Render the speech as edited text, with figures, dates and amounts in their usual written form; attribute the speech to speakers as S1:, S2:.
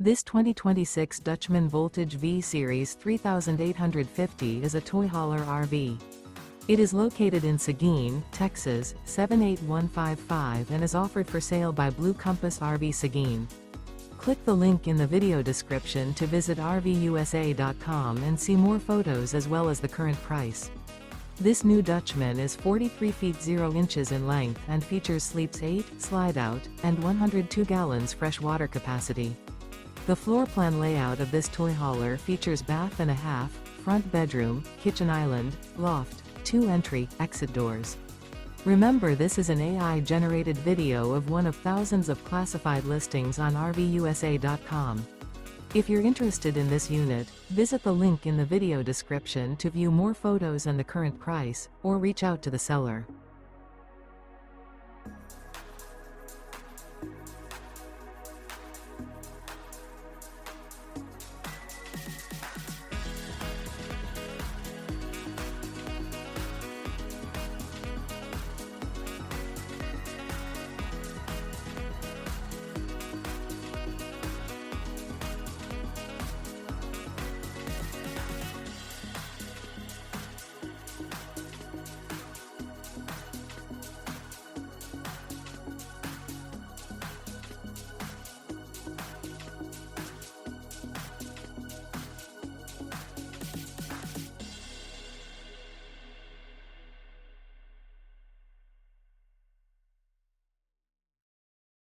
S1: This 2026 Dutchmen Voltage V-Series 3850 is a toy hauler RV. It is located in Seguin, Texas, 78155 and is offered for sale by Blue Compass RV Seguin. Click the link in the video description to visit RVUSA.com and see more photos as well as the current price. This new Dutchman is 43 feet 0 inches in length and features sleeps 8, Slideout, and 102 gallons fresh water capacity. The floor plan layout of this toy hauler features bath and a half, front bedroom, kitchen island, loft, 2 entry/exit doors. Remember, this is an AI-generated video of one of thousands of classified listings on RVUSA.com. If you're interested in this unit, visit the link in the video description to view more photos and the current price, or reach out to the seller.